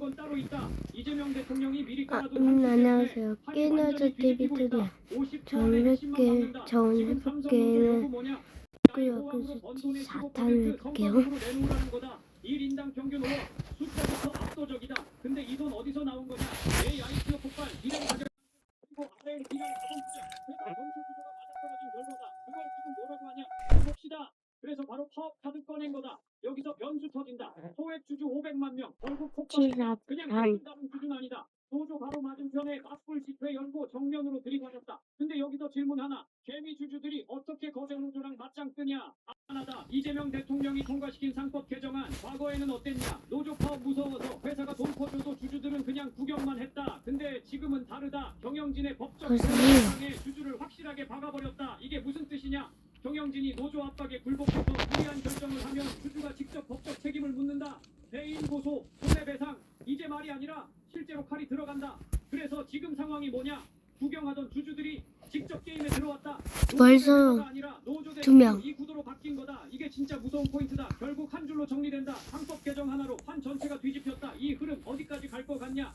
건 따로 있다. 이재명 대통령이 미리 깔아둔 안녕하세요. 깨나저 TV들이야. 전 해볼게는 구역에서 4탄을 해볼게요. 1인당 평균 5억. 숫자부터 압도적이다. 근데 이 돈 어디서 나온 거냐? AI 수요 폭발, 비례 가격 그리고 아래 비례 자본투자. 그러니까 정치 구조가 맞아떨어진 결과다. 그걸 지금 뭐라고 하냐? 봅시다. 그래서 바로 파업 카드 꺼낸 거다. 여기서 변수 터진다. 소액 주주 500만 명. 결국 폭발. 그냥 다른 수준 아니다. 노조 바로 맞은편에 맞불 집회 열고 정면으로 들이받았다. 근데 여기서 질문 하나. 개미 주주들이 어떻게 거대 노조랑 맞짱 뜨냐? 하나다. 이재명 대통령이 통과시킨 상법 개정안 과거에는 어땠냐? 노조 파업 무서워서 회사가 돈 퍼줘도 주주들은 그냥 구경만 했다. 근데 지금은 다르다. 경영진의 법적 상에 주주를 확실하게 박아버렸다. 이게 무슨 뜻이냐? 경영진이 노조 압박에 굴복해서 무리한 결정을 하면 주주가 직접 법적 책임을 묻는다. 대인 고소, 손해배상, 이제 말이 아니라 실제로 칼이 들어간다. 그래서 지금 상황이 뭐냐? 구경하던 주주들이 직접 게임에 들어왔다. 벌써 2명. 이 구도로 바뀐 거다. 이게 진짜 무서운 포인트다. 결국 한 줄로 정리된다. 상법 개정 하나로 판 전체가 뒤집혔다. 이 흐름 어디까지 갈 거 같냐?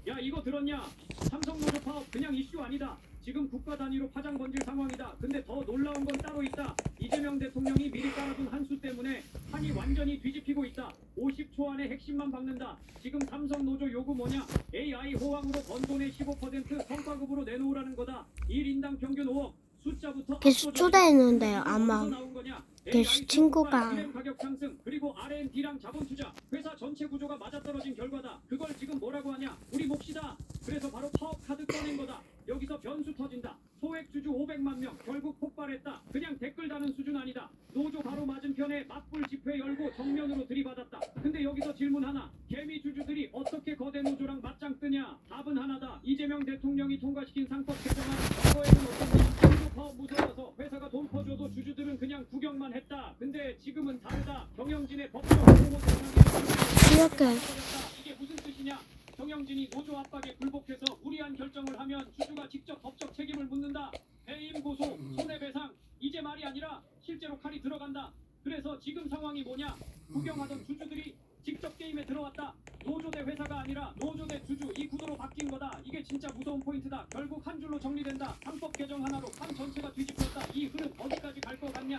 야 이거 들었냐? 삼성노조 파업 그냥 이슈 아니다. 지금 국가 단위로 파장 번질 상황이다. 근데 더 놀라운 건 따로 있다. 이재명 대통령이 미리 깔아둔 한 수 때문에 판이 완전히 뒤집히고 있다. 50초 안에 핵심만 박는다. 지금 삼성노조 요구 뭐냐? AI 호황으로 번 돈의 15% 성과급으로 내놓으라는 거다. 1인당 평균 5억. 숫자부터 계속 초대했는데 아마 계속 친구가 가격 상승 그리고 R&D랑 자본 투자 회사 전체 구조가 맞아떨어진 결과다. 그걸 지금 뭐라고 하냐? 우리 몫이다. 그래서 바로 파업 카드 꺼낸 거다. 여기서 변수 터진다. 소액 주주 500만 명 결국 폭발했다. 그냥 댓글 다는 수준 아니다. 노조 바로 맞은편에 맞불 집회 열고 정면으로 들이받았다. 근데 여기서 질문 하나. 개미 주주들이 어떻게 거대 노조랑 맞짱 뜨냐? 답은 하나다. 이재명 대통령이 통과시킨 상법 개정안 과거에는 어떤 노조 파업 무서워서 회사가 돈 퍼줘도 주주들은 그냥 구경만 했다. 근데 지금은 다르다. 경영진의 법적 보호 대상이 이렇게 이게 무슨 뜻이냐? 경영진이 노조 압박에 굴복해서 무리한 결정을 하면 주주가 직접 법적 책임을 묻는다. 배임 고소, 손해배상, 이제 말이 아니라 실제로 칼이 들어간다. 그래서 지금 상황이 뭐냐? 구경하던 주주들이 직접 게임에 들어왔다. 노조 대 회사가 아니라 노조 대 주주 이 구도로 바뀐 거다. 이게 진짜 무서운 포인트다. 결국 한 줄로 정리된다. 상법 개정 하나로 판 전체가 뒤집혔다. 이 흐름 어디까지 갈 거 같냐?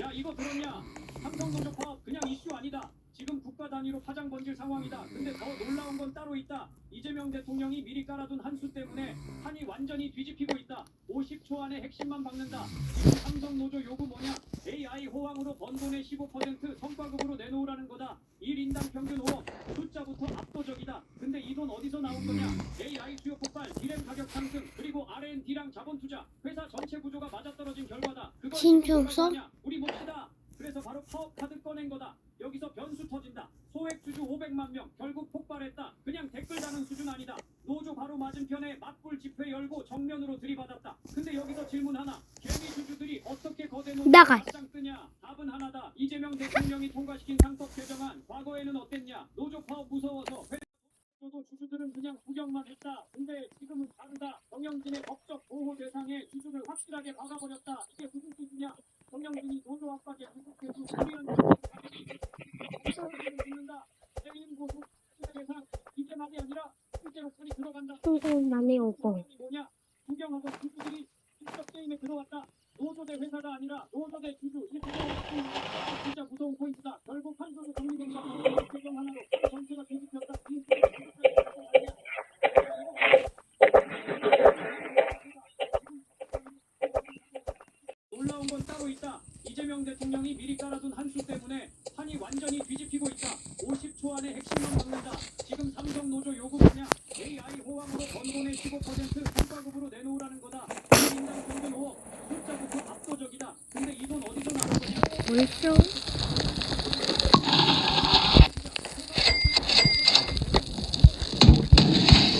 야 이거 들었냐? 삼성노조 파업 그냥 이슈 아니다. 지금 국가 단위로 파장 번질 상황이다. 근데 더 놀라운 건 따로 있다. 이재명 대통령이 미리 깔아둔 한 수 때문에 판이 완전히 뒤집히고 있다. 50초 안에 핵심만 박는다. 지금 삼성노조 요구 뭐냐? AI 호황으로 번 돈의 15% 성과급으로 내놓으라는 거다. 1인당 평균 5억. 숫자부터 압도적이다. 근데 이 돈 어디서 나온 거냐? AI 수요 폭발, 디램 가격 상승, 그리고 R&D랑 자본 투자, 회사 전체 구조가 맞아떨어진 결과다. 그걸 신중성? 우리 몫이다. 그래서 바로 파업 카드 꺼낸 거다. 여기서 변수 터진다. 소액 주주 500만 명 결국 폭발했다. 그냥 댓글 다는 수준 아니다. 노조 바로 맞은편에 맞불 집회 열고 정면으로 들이받았다. 근데 여기서 질문 하나. 개미 주주들이 어떻게 거대 노조 맞짱 뜨냐? 답은 하나다. 이재명 대통령이 통과시킨 상법 개정안 과거에는 어땠냐? 노조 파업 무서워서 회사도 주주들은 그냥 구경만 했다. 근데 지금은 다르다. 경영진의 법적 보호 대상에 주주를 확실하게 박아버렸다. 이게 무슨 뜻이냐? 경영진이 노조 압박에 굴복해서 무리한 결정을 묻는다. 대인 고소, 손해배상, 이제 말이 아니라 실제로 칼이 들어간다. 많이 오고 뭐냐? 구경하고 주주들이 직접 게임에 들어왔다. 노조 대 회사가 아니라 노조 대 주주 이 구조가 바뀐 거다. 진짜 무서운 포인트다. 결국 한 줄로 정리된다. 개정 하나로 전체가 뒤집혔다. 놀라운 건 따로 있다. 이재명 대통령이 미리 깔아둔 한 수 때문에 판이 완전히 뒤집히고 있다. 50초 안에 핵심만 박는다. 지금 삼성노조 요구 뭐냐? AI 호황으로 번 돈의 15% 성과급으로 내놓으라는 거다. 1인당 평균 5억. 숫자부터 압도적이다. 근데 이 돈 어디서 나온 거냐? 벌써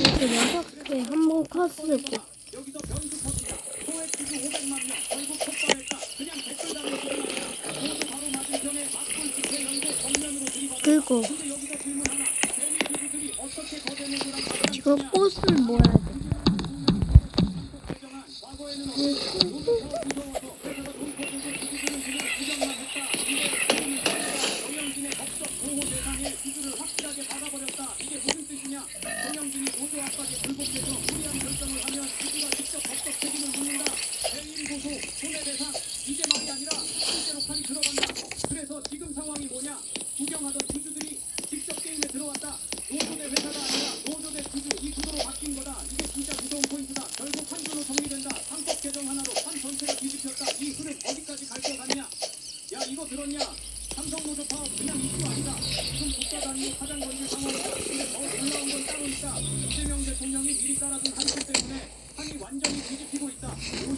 이렇게 6개 한 번 컸을게. 여기서 변수 터진다. 소액 주주 500만 명 결국 폭발했다. 그냥 댓글 달는 소리 아니다. 모두 바로 맞은편에 맞불 집회 열고 정면으로 들이받았다. 그리고 근데 여기서 질문 하나. 개미 주주들이 어떻게 거대 노조랑 이거 꽃을 모아야 돼. 과거에는 어떤 노조 파업 무서워서 회사가 돈 퍼줘도 주주들은 그냥 구경만 했다. 근데 지금은 경영진의 법적 보호 대상에 주주를 확실하게 박아버렸다. 이게 무슨 회사가 아니라 노조대 주주 이 구도로 바뀐 거다. 이게 진짜 무서운 포인트다. 결국 한 줄로 정리된다. 상법 개정 하나로 한 전체가 뒤집혔다. 이 흐름 어디까지 갈 것 같냐? 야 이거 들었냐? 삼성노조 파업 그냥 이슈 아니다. 지금 국가 단위 파장 건질 상황이다. 근데 더 놀라운 건 따로 있다. 이재명 대통령이 미리 깔아둔 한수 때문에 판이 완전히 뒤집히고 있다. 50%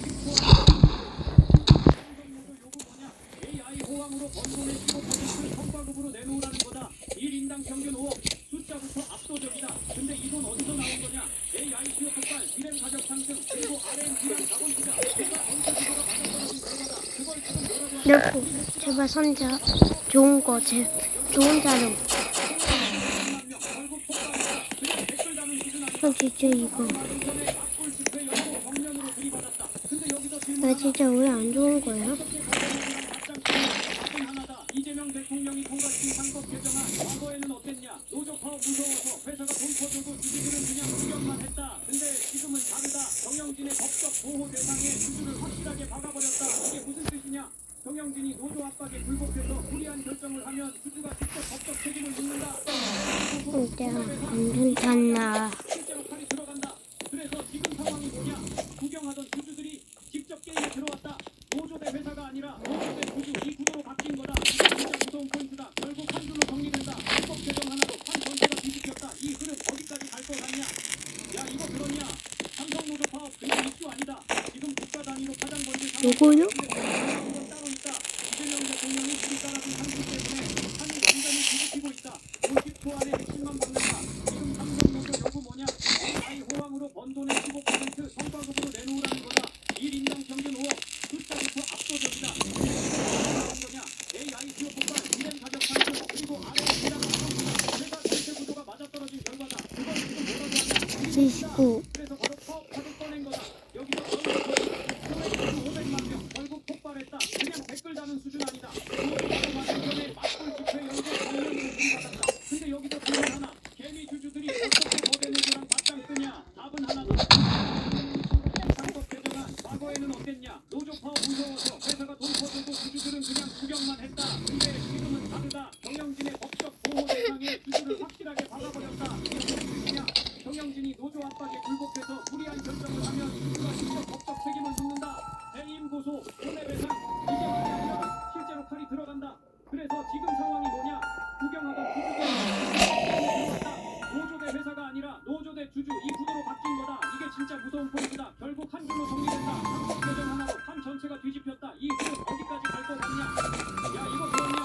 삼성노조 요구 뭐냐? AI 호황으로 번 돈의 15%를 성과급으로 내놓으라는 거다. 1인당 평균 5억. 숫자부터 압도적이다. 근데 이 돈 어디서 나온 거냐? AI 수요 폭발, 디램 가격 상승, 그리고 R&D랑 자본 투자. 내가 전체 주가가 맞아떨어진 결과다. 그걸 지금 뭐라고 하냐? 여보, 제발 선자 좋은 거, 좋은 자료. 나 진짜 이거. 나 진짜 왜 안 좋은 거야? 이재명 대통령이 통과시킨 상법 개정안 과거에는 어땠냐? 노조 파업 무서워서 회사가 돈 퍼주고 주주들은 그냥 구경만 했다. 근데 지금은 다르다. 정영진의 법적 보호 대상에 주주를 확실하게 박아버렸다. 이게 무슨 뜻이냐? 정영진이 노조 압박에 굴복해서 불리한 결정을 하면 주주가 직접 법적 책임을 묻는다. 진짜 안 괜찮나. 실제로 칼이 들어간다. 그래서 지금 상황이 뭐냐? 구경하던 주주들이 직접 게임에 들어왔다. 노조대 회사가 아니라 노조대 주주 이 구도로 바뀐 거다. 이게 진짜 무서운 포인트다. 결국 한 줄로 정리된다. 헌법 개정 하나로 한 전체가 뒤집혔다. 이 흐름 어디까지 갈 것 같냐? 야 이거 그러냐? 삼성노조 파업 그냥 이슈 아니다. 지금 국가 단위로 파장 건질 상황. 누구요? 건 따로 있다. 이재명 대통령이 미리 깔아둔 한수 때문에 판이 완전히 뒤집히고 있다. 50초 안에 핵심만 받는다. 지금 삼성노조 요구 뭐냐? AI 호황으로 번 돈의 15% 성과급으로 내놓으라는 거다. 1인당 평균 5억. 숫자부터 압도적이다. 거냐? AI 수요 폭발, 디램 가격 상승, 그리고 R&D랑 회사 전체 구조가 맞아떨어진 결과다. 그걸 지금 뭐라고 하냐? 79. 그래서 바로 파업 카드 꺼낸 거다. 여기서 소액 500만 명 결국 폭발했다. 그냥 댓글 다는 수준 아니다. 전에 맞불 집회 연속 강령으로 들이받았다. 근데 여기서 질문 하나. 개미 주주들이 어떻게 거대 노조랑 맞짱 뜨냐? 답은 하나다. 상법 개정안 과거에는 어땠냐? 노조 파업 무서워서 회사가 돈 퍼주고 주주들은 그냥 구경만 했다. 근데 지금은 다르다. 정영진의 법적 보호 대상에 주주를 확실하게 박아버렸다. 이게 무슨 뜻이냐? 정영진이 노조 압박에 굴복해서 불리한 결정을 하면 주주가 직접 법적 책임을 묻는다. 해임 고소, 손해배상 이게 말이 아니라 실제로 칼이 들어간다. 그래서 지금 상황이 뭐냐? 구경하던 주주들이 들어왔다. 노조대 회사가 아니라 노조대 주주 이 구도로 바뀐 거다. 이게 진짜 무서운 포인트다. 결국 한 줄로 정리된다. 상법 개정 하나로 한 전체가 뒤집혔다. 이 흐름 어디까지 갈 것 같냐? 야 이거 그러냐?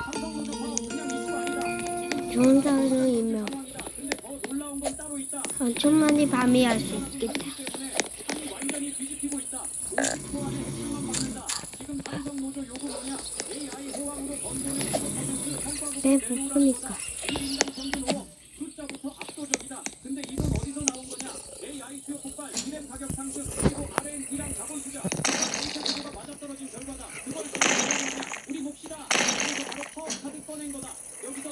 삼성노조 파업 그냥 이슈 아니다. 좋은 자료이면 상황이다. 근데 더 놀라운 건 따로 있다. 엄청나게 밤이할 수 있겠다. 때문에 판이 완전히 뒤집히고 있다. 50초 안에 핵심만 받는다. 지금 삼성노조 요구 뭐냐? AI 호황으로 번 돈의 15% 성과급을 왜 내놓으라는 부풀니까? 거다. 1인당 평균 5억. 숫자부터 압도적이다. 근데 이 돈 어디서 나온 거냐? AI 수요 폭발, 디램 가격 상승, 그리고 R&D랑 자본 투자. 전체 구조가 맞아떨어진 결과다. 그걸 지금 뭐라고 하냐? 우리 몫이다. 그래서 바로 파업 카드 꺼낸 거다. 여기서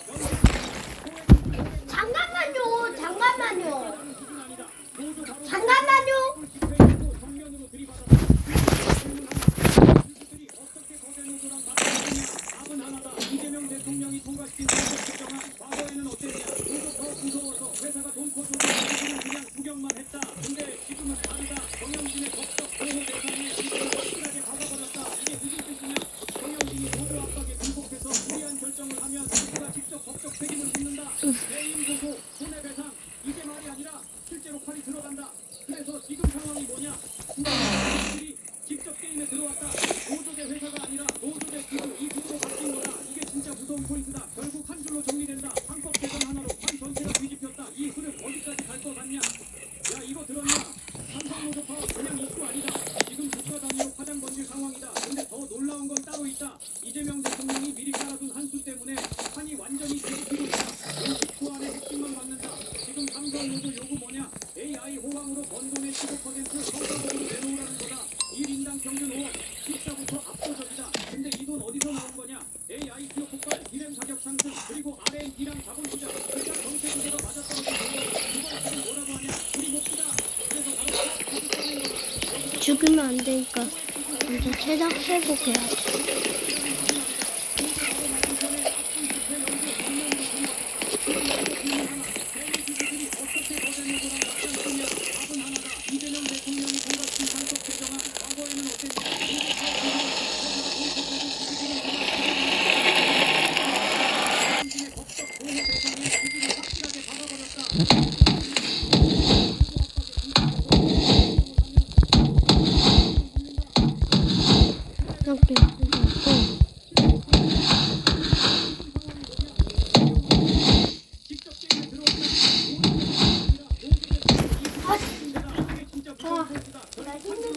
잠깐만요, 잠깐만요, 수준 아니다. 노조 바로 잠깐만요. 집회에도 정면으로 들이받았다. 주주들이 어떻게 거대 노조랑 맞서느냐? 답은 하나다. 이재명 대통령이 통과시킨 상법 개정안 과거에는 어땠냐? 노조 파업 무서워서 회사가 돈 퍼주고 주주들은 그냥 구경만 했다. 근데 지금은 다르다. 정영진의 법적 보호 대상에 주주를 확실하게 박아버렸다. 이게 무슨 뜻이냐? 정영진이 노조 압박에 굴복해서 불리한 결정을 하면 주주가 직접 법적 책임을 묻는다. 해임 고소, 손해배상 이게 말이 아니라 실제로 칼이 들어간다. 그래서 지금 상황이 뭐냐? 주주들이 직접 게임에 들어왔다. 노조대 회사가 아니라 노조대 주주 이 구도로 바뀐 거다. 이게 진짜 무서운 포인트다. 결국 한 줄로 정리된다. 상법 개정 하나로 한 전체가 뒤집혔다. 이 흐름 어디까지 갈 것 같냐? 야 이거 들었냐? 삼성노조 파업 그냥 이슈 아니다. 지금 국가 단위로 파장 번질 상황이다. 근데 더 놀라운 건 따로 있다. 이재명 대통령이 미리 깔아둔 한수 때문에 판이 완전히 뒤집히고 있다. 50초 안에 핵심만 받는다. 지금 삼성노조 요구 뭐냐? AI 호황으로 번 돈의 15% 성과급으로 내놓으라는 거다. 1인당 평균 5억. 숫자부터 압도적이다. 근데 이 돈 어디서 나온 거냐? AI 수요 폭발, 디램 가격 상승, 그리고 R&D랑 자본 투자. 회사 정체 구조가 맞아떨어진 결과. 그걸 지금 뭐라고 하냐? 우리 몫이다. 그래서 바로 카드 꺼낸 거다. 죽으면 안 되니까 먼저 체력 회복해야지. 노조 바로 맞기 전에 앞불 집회 연구 정면으로 들이받았다. 그리고 질문 하나. 이렇게 하고 직접 게임에 들어왔다.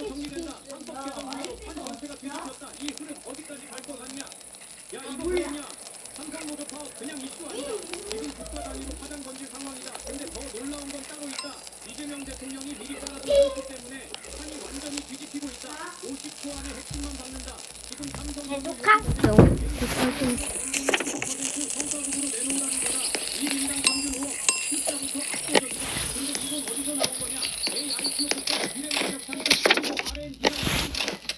정리된다. 상법 개정으로 판 전체가 뒤집혔다. 이 흐름 어디까지 갈 것 같냐? 야 이거 뭐냐? 삼성노조 파업 그냥 이슈 아니다. 지금 국가 단위로 파장 번질 상황이다. 근데 더 놀라운 건 따로 있다. 이재명 대통령이 미리 깔아둔 기 때문에 판이 완전히 뒤집히고 있다. 50초 안에 핵심만 받는다. 지금 삼성노조 해독할게요. 성과급으로 내놓으라는 거다. 이 민당 평균 5억 숫자부터 압도적이다. 근데 이건 어디서 나온 거냐? AITO 국가 비례 가격 상승 그리고 R&D랑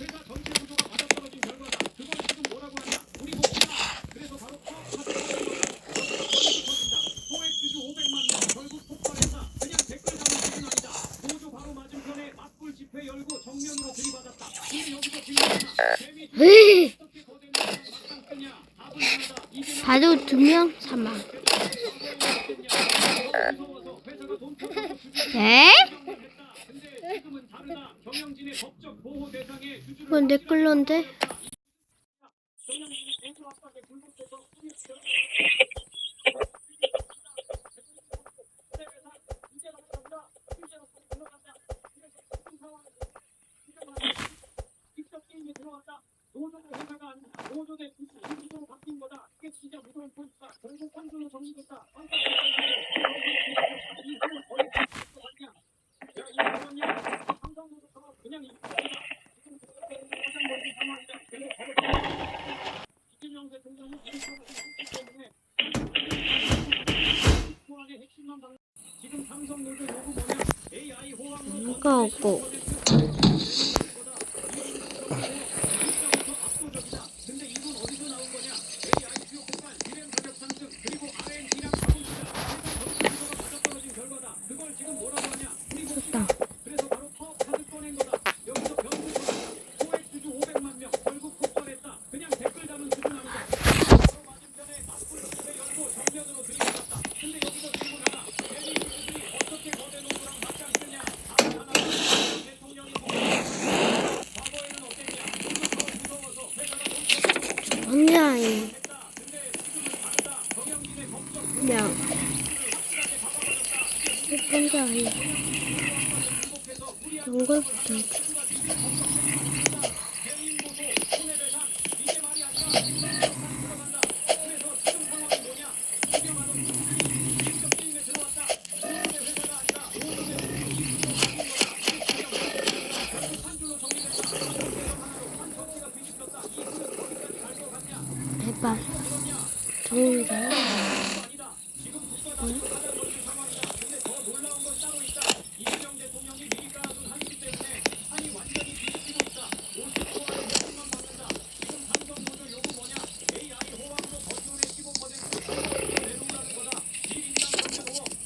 회사 전체 구조가 맞아떨어진 결과다. 그걸 지금 뭐라고 하냐? 우리 뭐 없다. 그래서 바로 파업하자. 소액주주 500만 명 결국 폭발했다. 그냥 댓글 담은 수준 아니다. 노조 바로 맞은편에 맞불 집회 열고 정면으로 들이받았다. 근데 여기서 질문하나? 재미 어떻게 거대는 막상 뜨냐? 답은 하나다. 이재명 바로 2명 사망. 네? 이건 내 걸로인데? 노조대 회사가 아니라 노조대 부시 이기로 바뀐 거다. 이게 진짜 무서운 포인트다. 결국 판결로 정리됐다. 야 이거 뭐냐? 삼성노조 파업 그냥 이슈다. 지금 가장 먼저 상황이다. 그리고 이재명 대통령이 일처를 했기 때문에 소환의 핵심만 방 지금 삼성노조 요구 뭐냐? AI 호황으로 누가 없고. 압도적이다. 근데 이건 어디서 나온 거냐? AITO 폭발, 비례 가격 상승, 그리고 R&D랑 자동차, 전체구조가 맞아떨어진 결과다. 그걸 지금 뭐라고 하냐? 우리 봅시다. 그래서 바로 파업 카드 꺼낸 거다. 여기서 변수 터졌다. 소액주주 500만 명 결국 폭발했다. 그냥 댓글 담은 수준 아니다. 바로 맞은편에 맞불 집회 열고 정면으로 들이받았다. 근데 여기서 질문 하나. 대리주주들이 어떻게 거대 노조랑 맞짱 뜨냐? 답은 하나. 대통령이 과거에는 어땠냐? 오늘 더 무서워서 회사가 돈 언니, 명. 혼자 아니야. 이런 걸부터 해줘. 대박. 좋은데?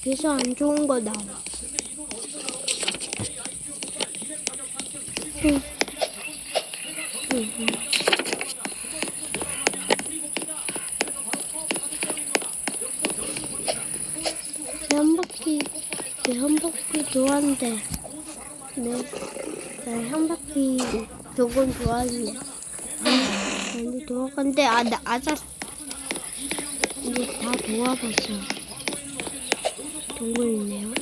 그래서 안 좋은 거 나와. 응. 응. 한 바퀴 좋아한대. 네, 한 바퀴 조금 좋아하는데. 많이 도와간대. 나 아자 이제 다 도와봤어. 동굴 있네요.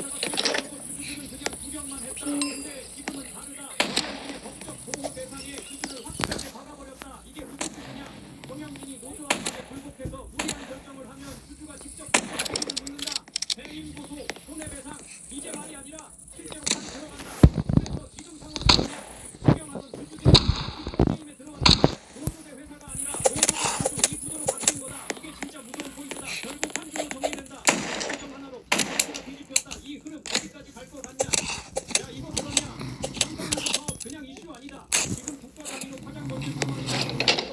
이제 말이 아니라 실제로 판 들어간다. 그래서 지금 상황이 구경하던 주주들이 게임에 들어간다. 노조대 회사가 아니라 노조대 구조 이 구조로 바뀐 거다. 이게 진짜 무서운 포인트다. 결국 판결로 정리된다. 결정 하나로 판결가 뒤집혔다. 이 흐름 어디까지 갈 것 같냐? 야 이거 그러냐? 삼성노조 파업 그냥 이슈 아니다. 지금 국가 단위로 파장 번진 상황이다.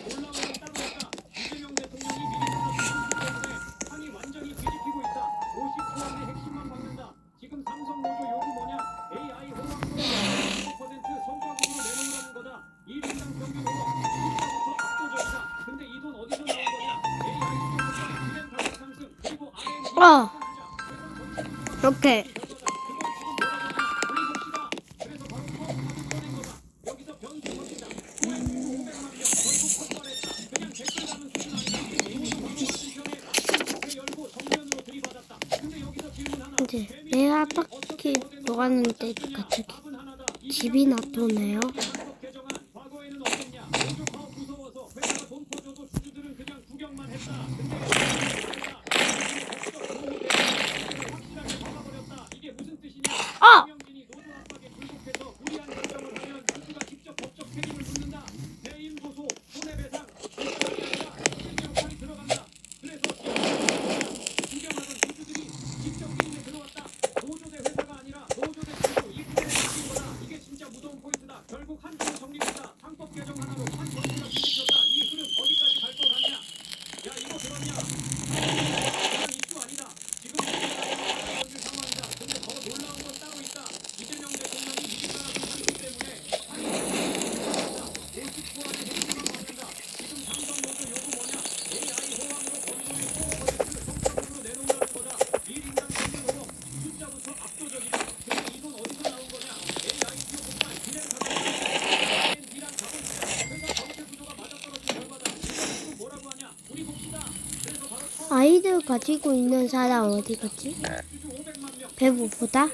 놀라운 건 따로 있다. 이재명 대통령이 미리 깔아준 상품 때문에 판이 완전히 뒤집히고 있다. 50초 안에 핵심만 받는다. 지금 삼성노조 요구 뭐냐? AI 호황으로 15% 성과급으로 내놓으라는 거다. 이 민당 평균 5억 숫자부터 압도적이다. 근데 이 돈 어디서 나온 거냐? AI 수요보다 비례 가격 상승 그리고 R&D 이렇게. 이제 내가 딱히 들어가는 데니까 저기 집이 나타나요. 어! 아이들 가지고 있는 사람 어디 갔지? 배부보다?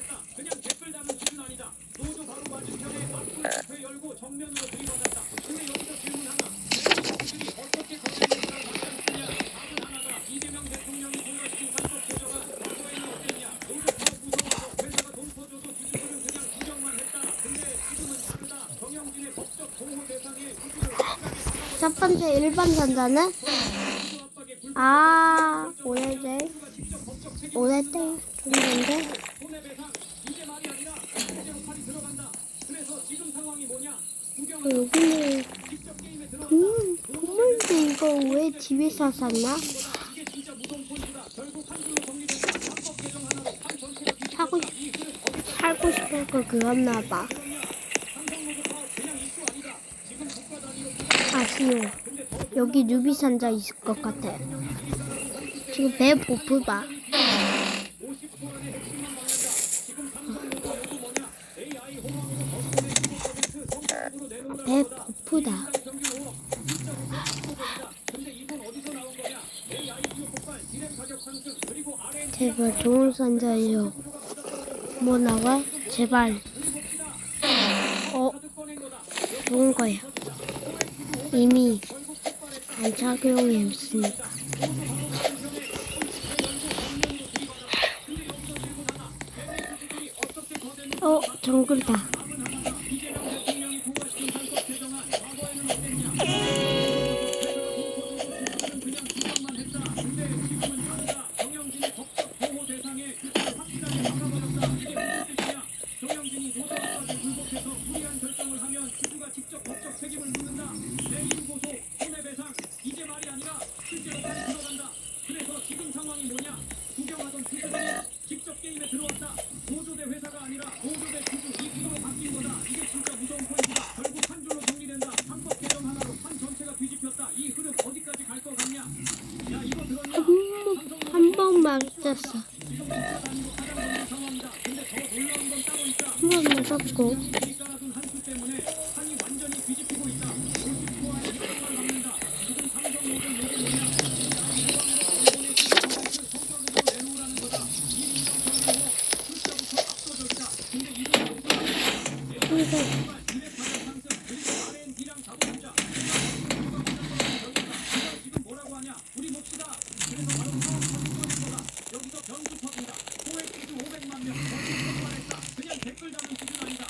첫 번째 일반 전자는 오래돼 좋은데 여기는 동물인데 이거 왜 집에서 샀나? 살고 싶은 거 그었나봐. 아쉬워. 여기 누비 상자 있을 것 같아. 지금 배 고프다. 배 고프다. 제발 좋은 상자예요. 뭐 나와? 제발. 좋은 거야. 이미 안 착용했으니까. 정글다. 한 번만 떴어. 한 번만 떴고. 그냥 댓글 다는 수준 아니다.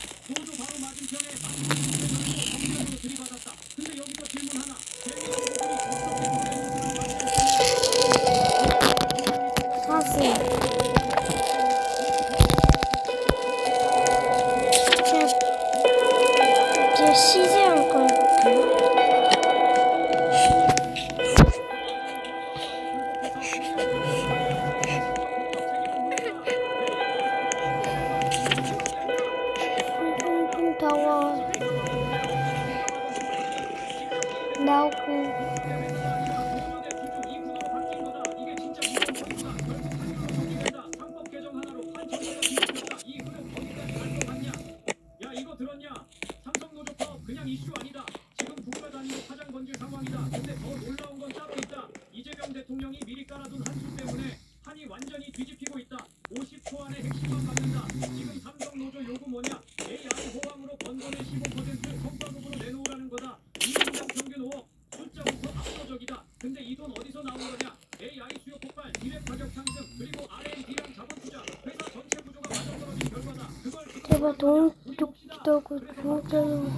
제발 동쪽도 동쪽.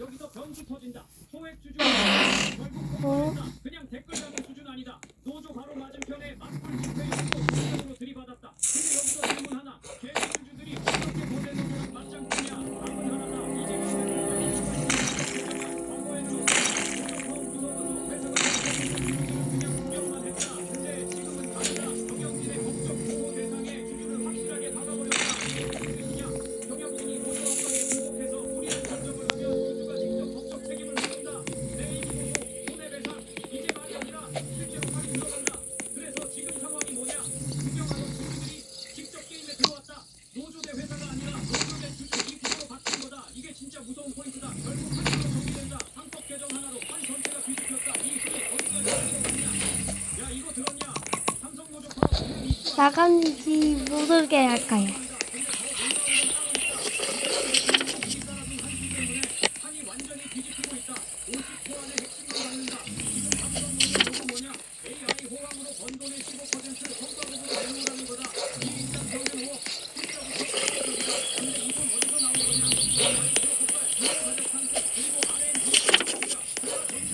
여기서 변수 터진다. 소액 주주 어? 그냥 댓글 달는 수준 아니다. 노조 바로 맞은편에 맞불 집회 연구 들이받았다. 근데 여기서 질문 하나. 개인 주주들이 어떻게 거대 노조랑 맞짱 뜨냐? 답은 하나다. 이재명 과거에는 어떻게 무서워서 회사가 그냥 구경만 했다. 근데 지금은 다르다. 경영진의 법적 보호 대상에 주주를 확실하게 박아버렸다. 이게 무슨 뜻이냐? 경영진이 노조 압박에 굴복해서 무리한 결정을 하면 주주가 직접 법적 책임을 묻는다. 내 임의 보고 손해배상 이게 말이 아니라 실제로 팔이 들어간다. 그래서 지금 상황이 뭐냐? 구경하던 주주들이 직접 게임에 들어왔다. 노조대 회사가 아니라 노조대 주주 이 구조로 바뀐 거다. 이게 진짜 무서운 포인트다. 결국 한 주로 정리된다. 상법 개정 하나로 판 전체가 뒤집혔다. 이 소리 어디까지 들었냐? 야 이거 들었냐? 삼성노조 파업 지금 이슈 아니야? 나간지 모르게 할까요? 판이 완전히 뒤집히고 있다. 50조 안의 핵심만 받는다. 지금 삼성노조 요구 뭐냐? AI 호황으로 번 돈의 15% 성과급으로 내놓으라는 거다. 1인당 평균 5억, 숫자부터 압도적이다. 근데 이 돈 어디서 나온 거냐? 마이크로 폭발, 가격 상승, 그리고 R&D 가격이다. 그가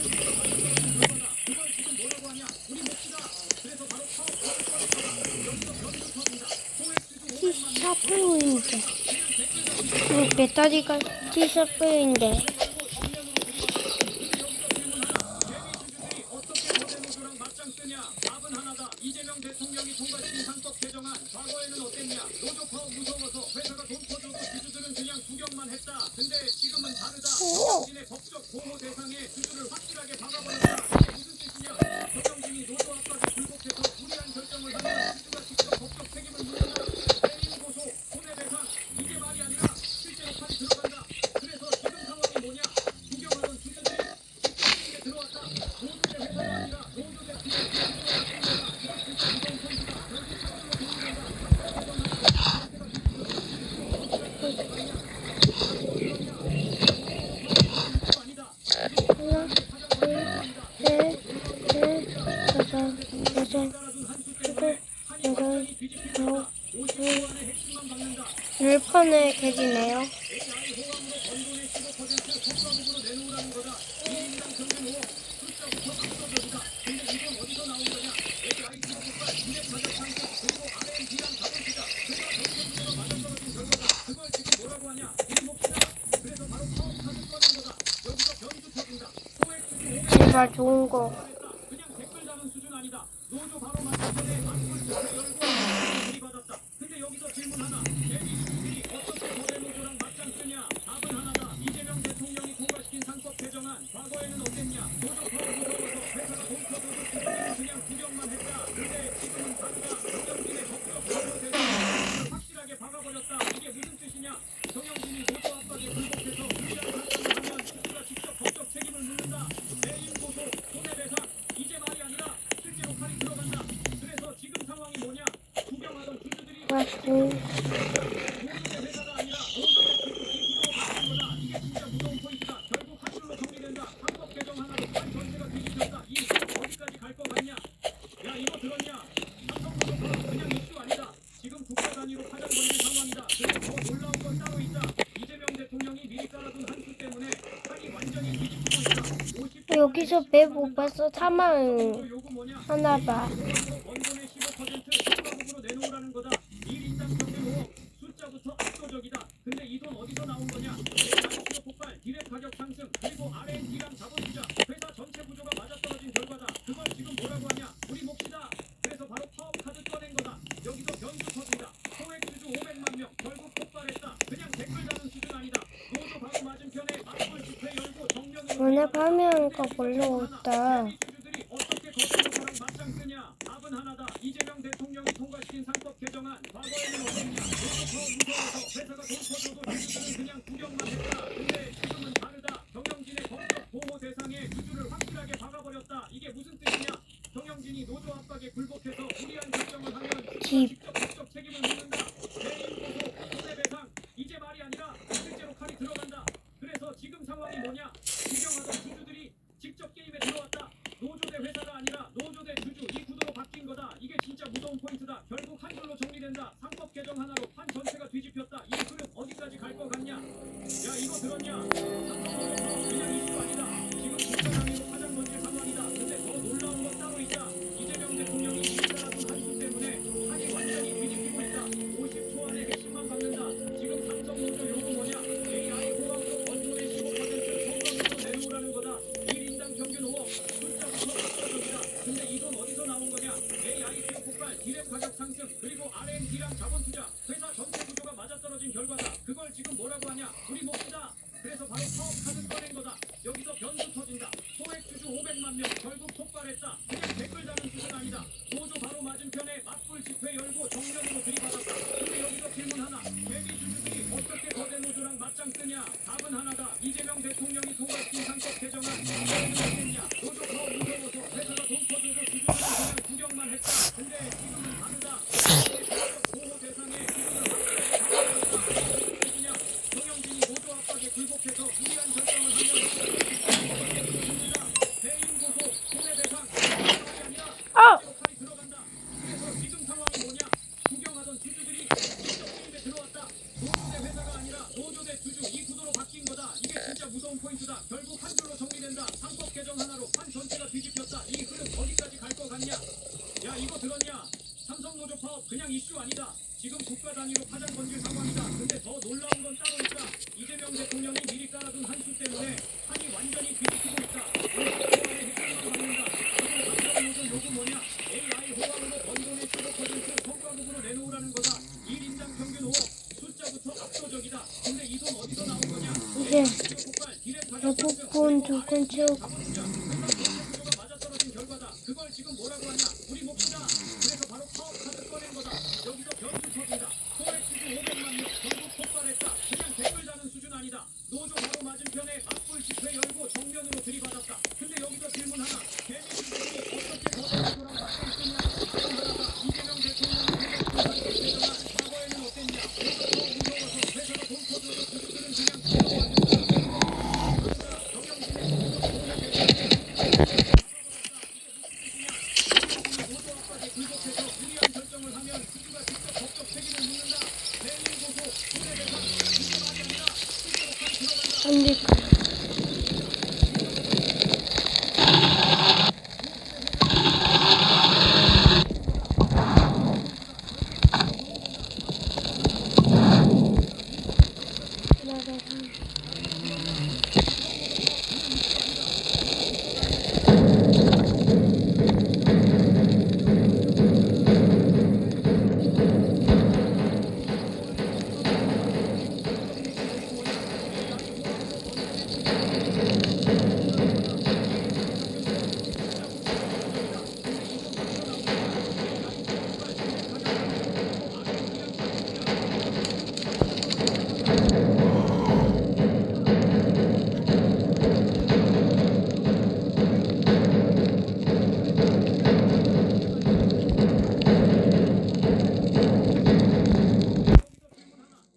전체적으로 맞아떨어진 결과다. 그걸 지금 뭐라고 하냐? 우리 몫이다. 그래서 바로 파업 가격 꺼낼 거다. 여기서 변수 터진다. 소액 주주 500만 명. 배터리가 T-샤프인데 답은 하나다. 이재명 대통령이 통과시킨 상법 개정안 과거에는 어땠냐? 노조 파업 무서워서 회사가 돈 퍼줘도 주주들은 그냥 구경만 했다. 근데 지금은 다르다. 경영진의 법적 보호 대상에 주주를 확실하게 박아버렸다. 이게 무슨 뜻이냐? 경영진이 노조 압박에 굴복해서 무리한 결정을 하면 주주가 직접 법적 책임을 묻는다. 해임 고소, 손해배상 이게 말이 아니라 실제로 판이 들어간다. 그래서 지금 상황이 뭐냐? 구경하던 주주들이 직접 게임에 들어왔다. 노조대 회사가 아니라 노조대 주주 이 구조로 바뀐 거다. 이건 진짜 무서운 포인트다. 결국 한줄로 정리된다. 상법 개정 하나로 전체가 뒤집혀졌다. 이게 지금 어디까지 아니다. 하나, 둘, 셋, 넷, 다섯, 여섯, 일곱, 여덟, 아홉, 열 번을 개지네요. 제발 좋은 거. 그냥 댓글 다는 수준 아니다. 노조 바로 맞은편에 맞불 집회 열고 들이받았다. 근데 여기서 질문 하나. 대기주주들이 어떻게 거대 노조랑 맞짱 뜨냐? 답은 하나다. 이재명 대통령이 통과시킨 상법 개정안 과거에는 어땠냐? 노조 파업 무서워서 회사가 돈 퍼줘도 주주들은 그냥 구경만 했다. 근데 지금은 다르다. 경영진의 법적 보호 대상을 확실하게 박아버렸다. 이게 무슨 뜻이냐? 경영진이 노조 압박에 굴복해서 무리한 결정을 하면 주주가 직접 법적 책임을 묻는다. 해임 고소, 손해배상 이제 말이 아니라 실제로 팔이 들어간다. 그래서 지금 상황이 뭐냐? 구경하던 주주들이 노조대 회사가 아니라 노조대 주주 이 구조로 바뀐 거다. 이게 진짜 무서운 포인트다. 결국 한 줄로 정리된다. 상법 개정 하나로 판 전체가 뒤집혔다. 이 소리 어디까지 갈 거 같냐? 야 이거 들었냐? 삼성노조 파업 그냥 이슈 아니다. 지금 국가 단위로 파장 걸린 상황이다. 그리고 더 놀라운 건 따로 있다. 이재명 대통령이 미리 깔아둔 한 수 때문에 판이 완전히 뒤집히고 있다. 50조 여기서 배 못 봤어. 사망 요구 뭐냐? 하나 봐. 원본의 15% 성과급으로 내놓으라는 거다. 1인당 평균 5억. 숫자부터 압도적이다. 근데 이 돈 어디서 나온 거냐? IPO 폭발, 디랩 가격 상승, 그리고 R&D랑 자본 투자, 회사 전체 구조가 맞아떨어진 결과다. 그걸 지금 뭐라고 하냐? 우리 몫이다. 그래서 바로 파업 카드 꺼낸 거다. 여기서 변수 터진다. 소액 주주 500만 명 결국 폭발했다. 그냥 댓글 다는 수준 아니다. 노조 바로 맞은편에 맞불 집회 열고 정면으로 오늘 파면 거 별로 없다. 주주들이 어떻게 거대노조랑 맞짱 뜨냐? 답은 하나다. 이재명 대통령이 통과시킨 상법 개정안 과거에는 어땠냐? 노조 파업 무서워서 회사가 돈 퍼줘도 주주들은 그냥 구경만 했다. 근데 지금은 다르다. 경영진의 법적 보호 대상에 주주를 확실하게 박아버렸다. 이게 무슨 뜻이냐? 경영진이 노조 압박에 굴복해서 무리한 결정을 하면 주주가 직접 법적 책임을 묻는다. 해임 고소, 손해배상 이제 말이 아니라 실제로 칼이 들어간다. 그래서 지금 상황이 뭐냐? 구경하던 주주들이 직접 게임에 들어왔다. 노조대 회사가 아니라 노조대 주주 이 구도로 바뀐 거다. 이게 진짜 무서운 포인트다. 결국 한 줄로 정리된다. 상법 개정 하나로 판 전체가 뒤집혔다. 이 흐름 어디 어디까지 갈 것 같냐? 야 이거 들었냐? 삼성노조 그냥 이슈 아니다. 지금 국가단위로 파장 번질 상황이다. 근데 더 놀라운 건 따로 있다. 이재명 대통령이 일가라둔 한수 때문에 판이 완전히 뒤집히고 있다. 50초 안에 핵심만 받는다. 지금 삼성노조 요구 뭐냐? AI 호황으로 건조의 15% 성과급으로 내놓으라는 거다. 1인당 평균 5억. 숫자부터 압도적이다. 근데 이 돈 어디서 나온 거냐? AI 수요 폭발, 디램 가격 상승, 그리고 R&D랑 자본 투자, 회사 전체 구조가 맞아떨어진 결과다. 그걸 지금 뭐라고 하냐? 우리 몫이다. 그래서 바로 사업 카드 꺼낸 거다. 여기서 변수 터진다. 소액 주주 500만 명 결국 폭발했다. 그냥 댓글 다는 수준 아니다. 노조 바로 맞은편에 맞불 집회 열고 정면으로 들이받았다. 근데 여기서 질문 하나. 개미 주주들이 어떻게 거대 노조랑 맞짱 뜨냐? 답은 하나다. 이재명 대통령이 통과시킨 상법 개정안. 이거는 어땠냐? 노조 더 무서워서 회사가 돈 퍼줘도 주주들은 그냥 구경만 했다. 근데 지금은 다르다. 보호 대상에 주주를 확실하게 잡아버렸다. 그냥 정영진이 노조 압박에 굴복해서 무리한 결정을 하면 대인 고소, 손해배상, 상황이 아니라 역할이 들어간다. 그래서 지금 상황이 뭐냐? 구경하던 주주들이 직접 게임에 들어왔다. 노조 대 회사가 아니라 노조 대 주주 이 구도로 바뀐 거다. 이게 진짜 무서운 포인트다. 결국 한 줄로 정리된다. 상법 개정 하나로 판 전체가 뒤집혔다. 이 흐름 어디까지 갈 거 같냐? 야 이거 들었냐? 삼성노조 파업 그냥 이슈 아니다. 지금 국가 단위로 파장 번질 상황이다. 근데 더 놀라운 건 따로 있다. 이재명 대통령이 미리 깔아둔 한수 때문에 판이 완전히 뒤집히고 있다. 오늘 소환의 핵심만 받는다. 그리고 삼성노조 요구 뭐냐? AI 호황으로 번 돈의 15% 성과급으로 내놓으라는 거다. 1인당 평균 5억. 숫자부터 압도적이다. 근데 이 돈 어디서 나온 거냐? 이제 폭발, 디램 가격 배고픈 두근 채우고 구조가 맞아떨어진 결과다. 그걸 지금 뭐라고 하냐? 우리 몫이다. 그래서 바로 파업 카드 꺼낸 거다. 여기서 변수 터진다. 소액 주주 500만 명 결국 폭발했다. 그냥 댓글 다는 수준 아니다. 노조 바로 맞은편에 맞불 집회 열고 정면으로 들이받았다. 근데 여기서 질문 하나. 개미 주주들이 어떻게 거대 노조랑 맞서 있느냐? 이재명 대통령이 대통령 대정한 과거에는 어땠냐? 노조 더 무서워서 회사가 돈 퍼줘도 주주들은 그냥 구경만 했다. 노조 압박에 굴복해서 무리한 결정을 하면 주주가 직접 법적 책임을 묻는다. 대인 고소, 손해배상, 이게 말이 아니라 실제로 판이 들어간다. 안 돼.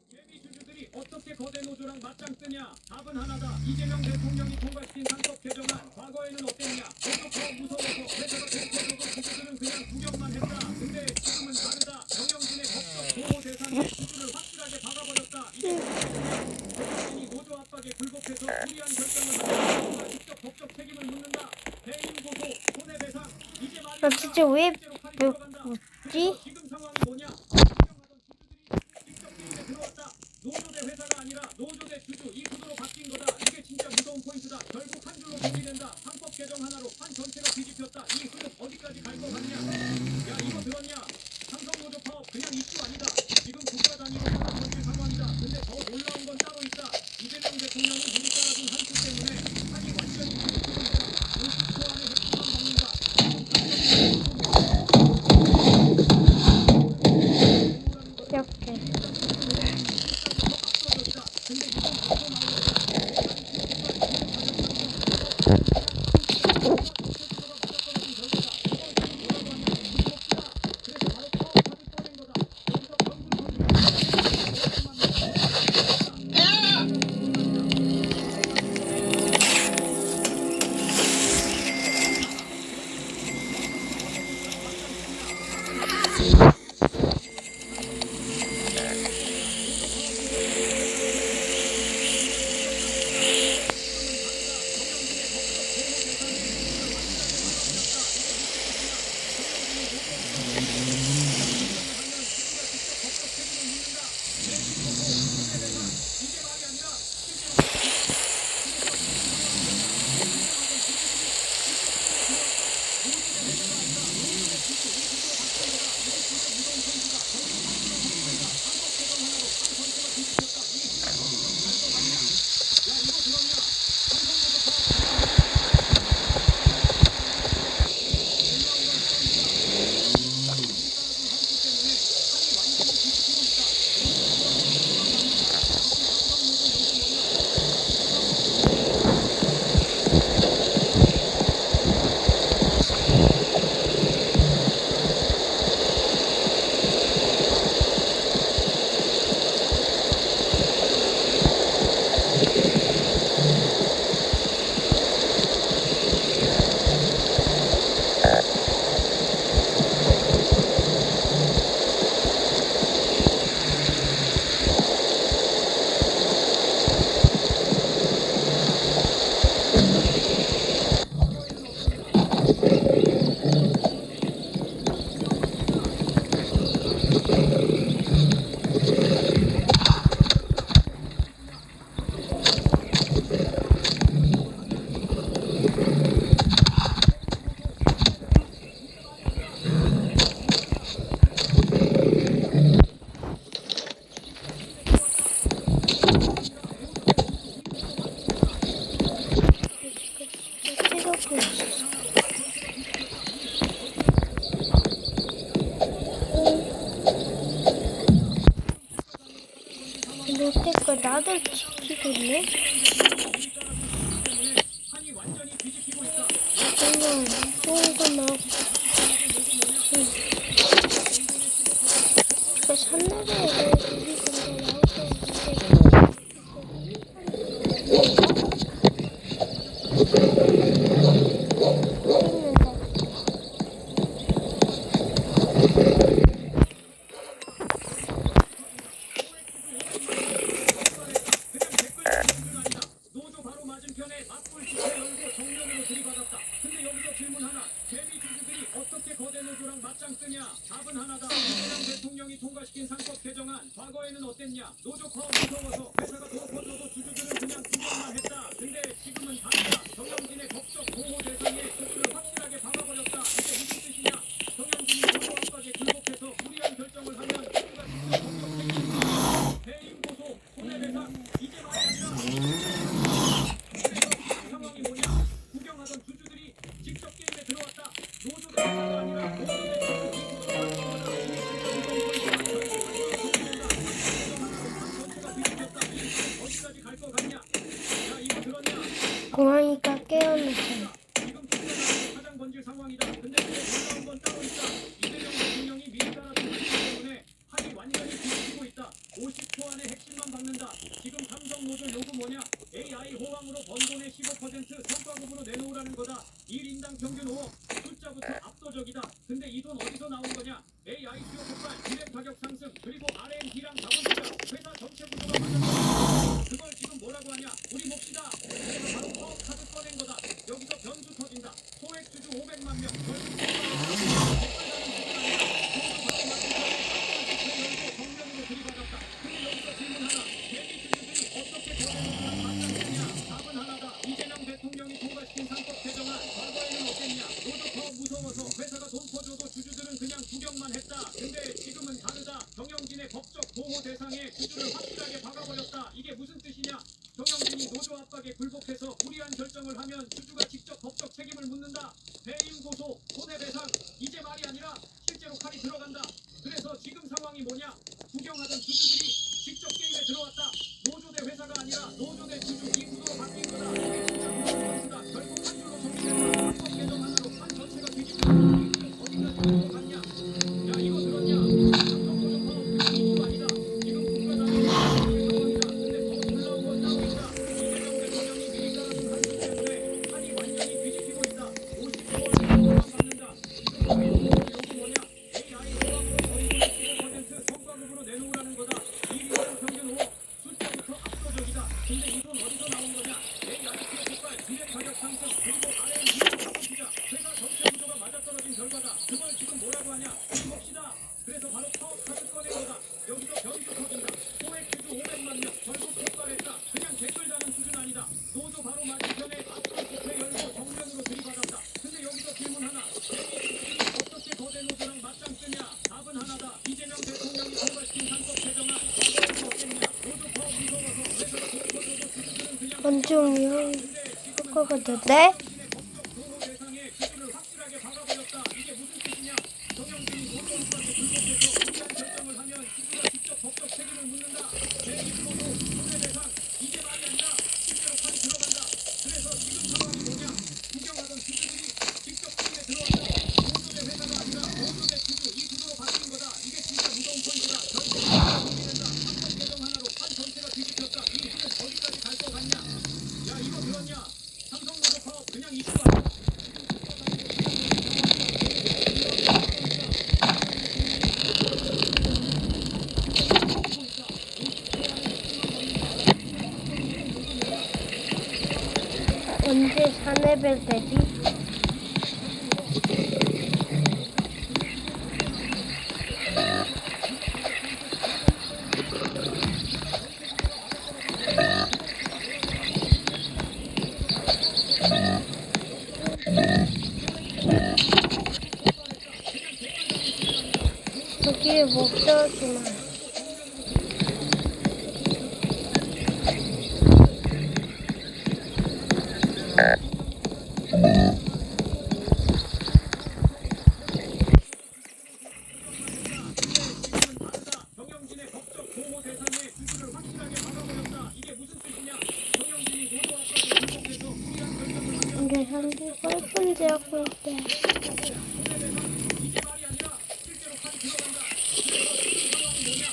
개미 주주들이 어떻게 거대 노조랑 맞짱 뜨냐? 답은 하나다. 이재명 대통령이 통과시킨 상법 개정안. 과거에는 어땠냐? 노조 더 무서워서 회사가 돈 퍼줘도 주주들은 그냥 구경만 했다. 근데 지금은 다르다. 정영진의 법적 보호 대상에 주주를 확실하게 박아버렸다. 이게 정영진이 노조 압박에 굴복해서 무리한 결정을 하면 주주가 직접 법적 책임을 묻는다. 대인 고소, 손해배상, 이게 말이 나 진짜 왜 실제로 판이 들어간다. 뭐지? 그래서 지금 상황이 뭐냐? 구경하던 주주들이 직접 게임에 들어왔다. 노조 대 회사가 아니라 노조 대 주주 이 구도로 바뀐 거다. 이게 진짜 무서운 포인트다. 결국 한 줄로 정리된다. 상법 개정 하나로 판 전체가 뒤집혔다. 이 흐름 어디까지 갈 것 같냐? 야 이거 들었냐? 삼성노조 파업 그냥 이슈 아니다. 지금 국가 단위로 파장 번질 상황이다. 근데 더 놀라운 건 따로 있다. 이재명 대통령이 미리 깔아둔 한수 때문에 판이 완전히 뒤집히고 있다. 50초 안에 핵심만 받는다. 이렇게. 근데 이건 어디서 나온 거야? 여태껏 나를 지키겠네? 판이 완전히 뒤집히고 있다. 그냥 좋은 거 나오고. 그 산나라에 우리 근데 나오고 노조 바로 맞은편에 맞불 집회 열고 정면으로 들이받았다. 근데 여기서 질문 하나. 개미 주주들이 어떻게 거대 노조랑 맞짱 뜨냐? 답은 하나다. 이재명 대통령이 통과시킨 상법 개정안. 과거에는 어땠냐? 노조 파업 무서워서 회사가 돈 퍼줘도 주주들은 그냥 구경만 했다. 근데 지금은 다르다. 정영진의 법적 보호 대상에 주주를 확실하게 박아버렸다. 이게 무슨 뜻이냐? 정영진이 노조 압박에 굴복해서 무리한 결정을 하면 주주가 직접 법적 책임을 대임 고소, 손해배상 이제 말이 아니라 상황이 뭐냐? 구경하던 주주들이 직접 게임에 들어왔다. 노조가 회사가 아니라 노조의 어디까지 갈 것 같냐? 야 이거 들었냐? 공항이가 깨어났어요. 지금 국가가 가장 번질 상황이다. 근데 그거 놀라운 건 따로 있다. 이재명 대통령이 미리 따라준 방식 때문에 판이 완전히 뒤집히고 있다. 50초 안에 핵심만 박는다. 지금 삼성 노조 요구 뭐냐? AI 호황으로 번 돈의 15% 성과급으로 내놓으라는 거다. 1인당 평균 5억. 숫자부터 압도적이다. 근데 이 돈 어디서 나온 거냐? AI 수요 폭발, 디램 가격 상승, 그리고 R&D랑 자본 투자, 회사 전체 구조가 맞았다. 그걸 지금 뭐라고 하냐? 우리 몫이다. 그래서 바로 파업 카드 꺼낸 거다. 여기서 변수 터진다. 소액 주주 500만 명. 결국 정면으로 들이받았다. 근데 여기서 질문 하나. 개미 주주들이 어떻게 거래노조랑 맞짱뜨냐? 답은 하나다. 이재명 대통령이 통과시킨 상법 개정안. 과거에는 어땠냐? 노조 파업 무서워서 회사가 돈 퍼줘도 주주들은 그냥 구경만 했다. 근데 지금은 다르다. 정영진의 법적 보호 대상에 주주를 확실하게 박아버렸다. 이게 무슨 뜻이냐? 정영진이 노조 압박에 굴복해서 무리한 결정을 하면 주주가 직접 법적 책임을 묻는다. 배임 고소, 손해배상 이제 말이 아니라 실제로 칼이 들어간다. 그래서 지금 상황이 뭐냐? 구경하던 주주들이 직접 게임에 들어왔다. 노조 대 회사가 아니라 노조 대 주주 이 구도로 바뀐 거다. 이게 진짜 무서운 것이다. 결국 한 줄로 정리된다. 헌법 개정 하나로 판 전체가 뒤집힌다. 어디까지 갈 것 같냐? 야 이거 들었냐? 삼성 노조 파업 그냥 이슈 아니다. 지금 국가장이 상황이다. 근데 더 놀라운 건 따로 있다. 이재명 대통령이 미리 따라준 한수 때문에 판이 완전히 뒤집히고 있다. 50조 원을 받는다. 지금 여기 뭐냐? AI 호황으로 번돈의 15% 성과급으로 내놓으라는 거다. 1인당 평균 5억. 숫자부터 압도적이다. 근데 이 돈 어디서 나온 거냐? AI 수요 폭발, 디램 가격 상승, 그리고 R&D랑 자본 투자, 회사 전체 구조가 맞아떨어진 결과다. 그걸 지금 뭐라고 하냐? 우리 몫이다. 그래서 바로 파업 카드 꺼낸 거다. 여기서 변수 터진다. 소액 주주 500만 명. 결국 폭발했다. 그냥 댓글 다는 수준 아니다. 노조 바로 맞은편에 앞선 집회 열고 정면으로 들이받았다. 근데 여기서 질문 하나. 개미 어떻게 거대 노조랑 맞짱 뜨냐? 답은 하나다. 이재명 대통령이 통과시킨 상법 개정안. 과거에는 어땠냐? 노조 파업 무서워서 회사가 돈 퍼줘도 주주들은 그냥 엄청 위험할 근데 지금은 것 같은데? 정영진의 법적 보호 대상에 주주를 확실하게 박아버렸다. 이게 무슨 뜻이냐? 정영진이 노조 압박에 굴복해서 무리한 결정을 하면 주주가 직접 법적 책임을 묻는다. 대입 고소, 손해배상 이게 말이 아니라 실제로 판이 들어간다. 그래서 지금 상황이 뭐냐? 구경하던 주주들이 직접 게임에 들어왔다. 노조 대 회사가 아니라 노조 대 주주 이 구도로 바뀐 거다. 이게 진짜 무서운 포인트다. 결국 정리된다. 상법 개정 하나로 판 전체가 뒤집혔다. 이 일은 어디까지 갈 것 같냐? 야 이거 들었냐? 삼성 노조 파업 그냥 이슈 아니야? 언제 산해벨 되지? 여기에 못 들었지만 정영진의 법적 보호 대상에 주주를 확실하게 하고 있대. 이게 말이 아니라 실제로 판이 들어간다. 그래서 지금 상황이 뭐냐?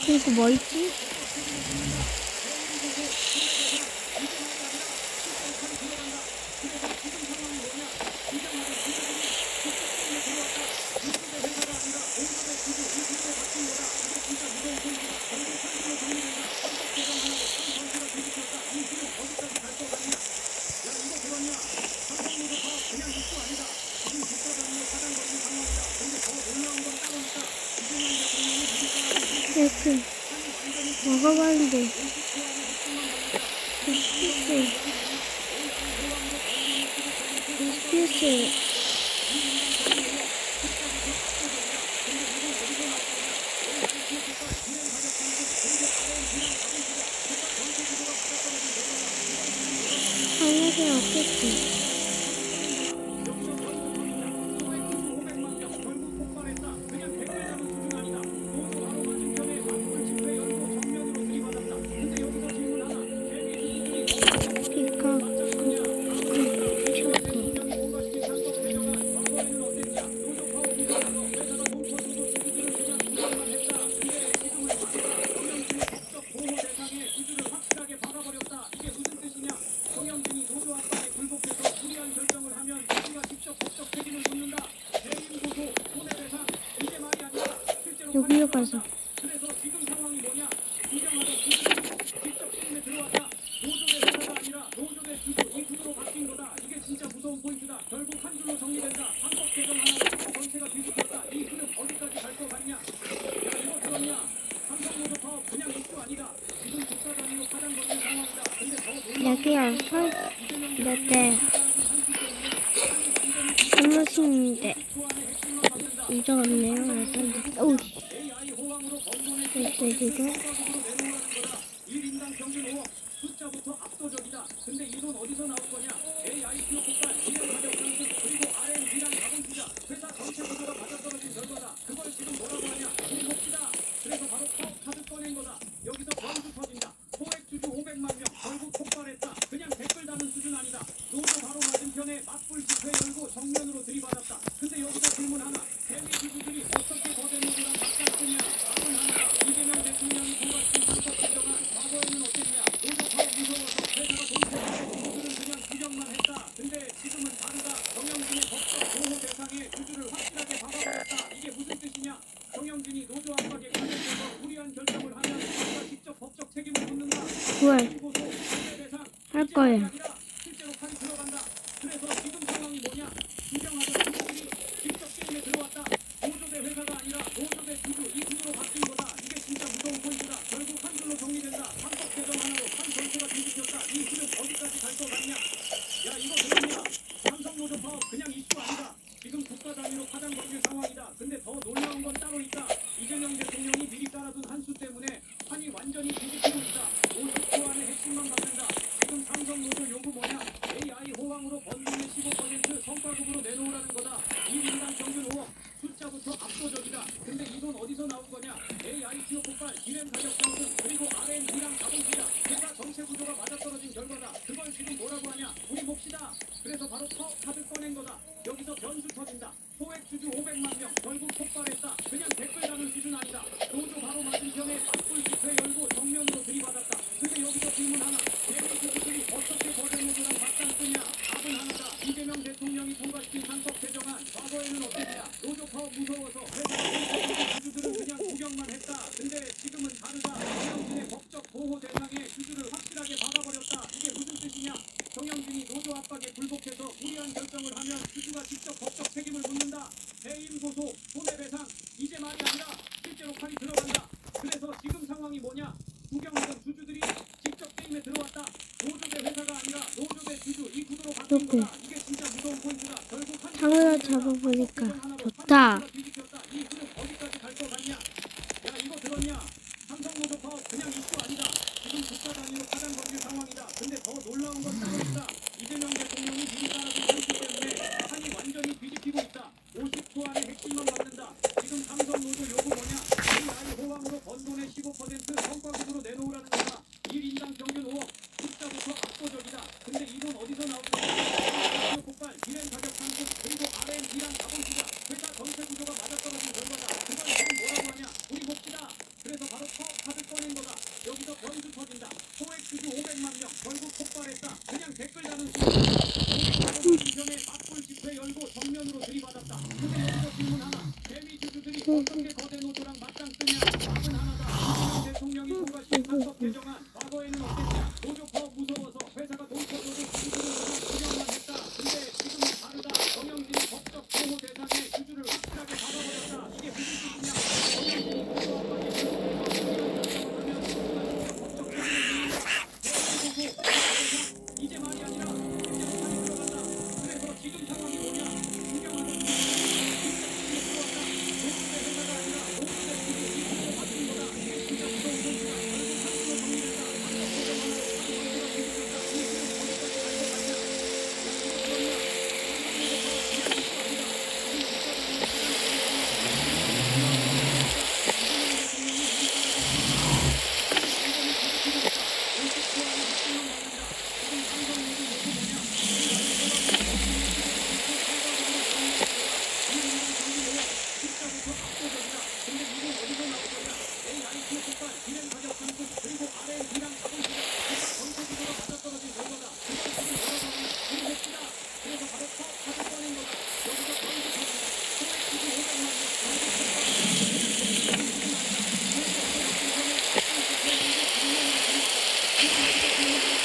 그리고 뭐 있지? 이렇게 먹어봤는데 스피스 하늘이 없겠지. 여기로 가서 그래서 지금 상황이 뭐냐? 구경하던 구조들이 직접 게임에 들어왔다. 노조대 회사가 아니라 노조대 주주 이 구조로 바뀐 거다. 이게 진짜 무서운 포인트다. 결국 한 줄로 정리된다. 상법 개정 하나로 구조 전체가 뒤집혔다. 이 흐름 어디까지 갈 거 같냐? 야 이거 들었냐? 삼성노조 파업 그냥 이슈 아니다. 지금 국가 단위로 파장 걸린 상황이다. 근데 더 놀라운 여기가 몇대 사무실인데 잊어왔네요. 오우 AI 호황으로 번번에 이거 1인당 평균 5억 숫자부터 압도적이다. 근데 이 돈 어디서 나온 거냐? AI 수요 폭발, 기획 가격 상승, 그리고 R&D랑 자본 투자, 회사 전체 구조가 맞아떨어진 결과다. 그걸 지금 뭐라고 하냐? 돈 봅시다. 그래서 바로 파업 카드 꺼낸 거다. 여기서 광수 터진다. 소액 주주 500만 명 결국 폭발했다. 그냥 댓글 다는 수준 아니다. 노조 바로 맞은편에 맞불 집회 열고 정면으로 들이받았다. 근데 여기서 질문 하나. 대미 주주들이 어떻게 거대 노조랑 맞짱뜨냐? 답은 하나다. 이재명 대통령이 통과시킨 상법 개정안 과거에는 어땠냐? 노조 파업 무서워서 회사가 돈 터지고 주주들은 그냥 구경만 했다. 근데 지금은 다르다. 정영진의 법적 보호 대상에 주주를 확실하게 박아버렸다. 이게 무슨 뜻이냐? 정영진이 노조 압박에 관련돼서 무리한 결정을 하면 우리가 직접 법적 책임을 묻는다. 뭘 할 거예요. 실제로 판이 들어간다. 그래서 지금 상황이 뭐냐? 구경하던 주주들이 직접 게임에 들어왔다. 노조대 회사가 아니라 노조대 주주 이 구조로 바뀐 거다. 이게 진짜 무서운 포인트다. 결국 한 줄로 정리된다. 상법 개정 하나로 판 전체가 뒤집혔다. 이 흐름 어디까지 갈 거 같냐? 야 이거 들었냐? 삼성노조 파업 그냥 이슈 아니다. 지금 국가 단위로 파장 걸린 상황이다. 근데 더 놀라운 건 따로 있다. 이재명 대통령이 미리 깔아둔 한 수 때문에 판이 완전히 뒤집히고 있다. 50조 안의 핵심만 받는다. 지금 삼성노조 요구 이게 진짜 무서운 포인트다. 결국 한 상어 잡아보니까 좋다. 뒤집혔다. 이 흐름 어디까지 갈 것 같냐? 야 이거 들었냐? 삼성노조 파업 그냥 이슈 아니다. 지금 국가 단위로 파장 걸릴 상황이다. 근데 더 놀라운 건 따로 있다. 이재명 대통령이 미리 깔아둔 장치 때문에 판이 완전히 뒤집히고 있다. 50초 안에 핵심만 막는다. 지금 삼성노조 요구 뭐냐? AI 호황으로 번 돈의 15% 성과급으로 내놓으라는 거다. 1인당 평균 5억. 숫자부터 압도적이다. 근데 이 돈 어디서 나오는 거야? 폭발, 비행 가격 상승, 그리고 R&D랑 자본 투자, 회사 전체 구조가 맞아떨어진 결과다. 그걸 지금 뭐라고 하냐? 우리 몫이다. 그래서 바로 카드 꺼낸 거다. 여기서 변수 터진다. 소액 주주 500만 명 결국 폭발했다. 그냥 댓글 다는 수준에 맞불 집회 열고 정면으로 들이받았다. 근데 여기서 질문 하나. 개미 주주들이 어떻게 거대 노조랑 맞짱 뜨냐? 답은 하나다. 이재명 대통령이 통과시킨 상법 개정안. 과거에는 어땠냐? 노조 파업 무서워서 회사가 돈 터져도 주주들은 구경만 했다. 근데 지금은 다르다. 정영진의 법적 보호 대상에 주주를 확실하게 잡아버렸다. 이게 무슨 뜻이냐? 정영진이 노조 압박에 이제 말이 아니라 실제로 판이 들어간다. 그래서 지금 상황이 뭐냐? 구경하는 들어왔다. 노조의 회사가 아니라 노조의 주주들이 먼저 바뀐 거다. 이게 진짜 무서운 포인트다. 결국 한수로 정리된다. 한국 고정 하나로 판이 완전히 뒤집혔다. 이 흐름 어디까지 갈 것 같냐?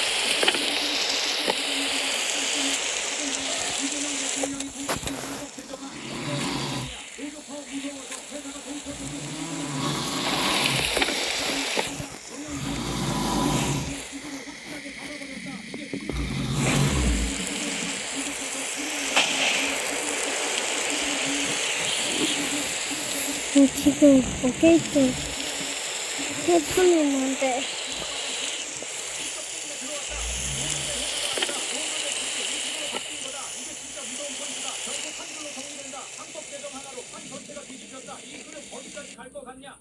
야 이거 그러냐? 삼성노조 파업 그냥 이슈 아니다. 지금 국가 단위로 파장 걸릴 상황이다. 지금 게이트 해프는데 상법 개정 하나로 판 전체가 뒤집혔다. 이 흐름 어디까지 갈 것 같냐?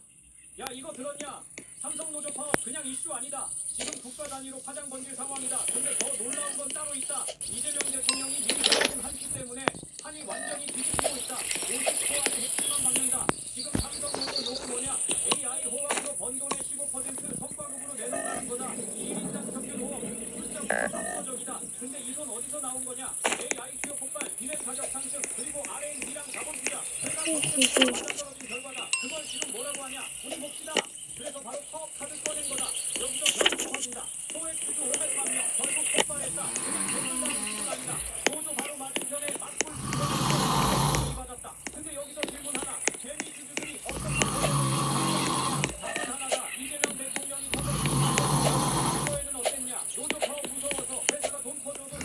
야 이거 들었냐? 삼성노조 파업 그냥 이슈 아니다. 지금 국가 단위로 파장 번질 상황이다. 근데 더 놀라운 건 따로 있다. 이재명 대통령이 미리 가진 한수 때문에 판이 완전히 뒤집히고 있다. 50초 안에 핵심만 막는다. 지금 삼성노조 요구 뭐냐? AI 호황으로 번 돈의 15% 성과급으로 내놓으라는 거다. 1인당 평균 5억. 숫자부터 압도적이다. 근데 이 돈 어디서 나온 거냐? AI 수요 폭발, 비례 가격 상승, 그리고 R&D랑 자본 투자, 회사 전체 맞아떨어진 결과다. 그걸 지금 뭐라고 하냐? 우리 몫이다. 그래서 바로 파업 카드 꺼낸 거다. 여기서 변수 터진다. 소액 주주 500만 명 결국 폭발했다. 그냥 대단한 수준 아니다. 노조 바로 맞은편에 맞불 집회를 받았다. 근데 여기서 질문 하나. 개미 주주들이 어떻게 답은 하나다. 이재명 대통령이 과거에는 어땠냐? 노조 파업 무서워서 회사가 돈 퍼줘도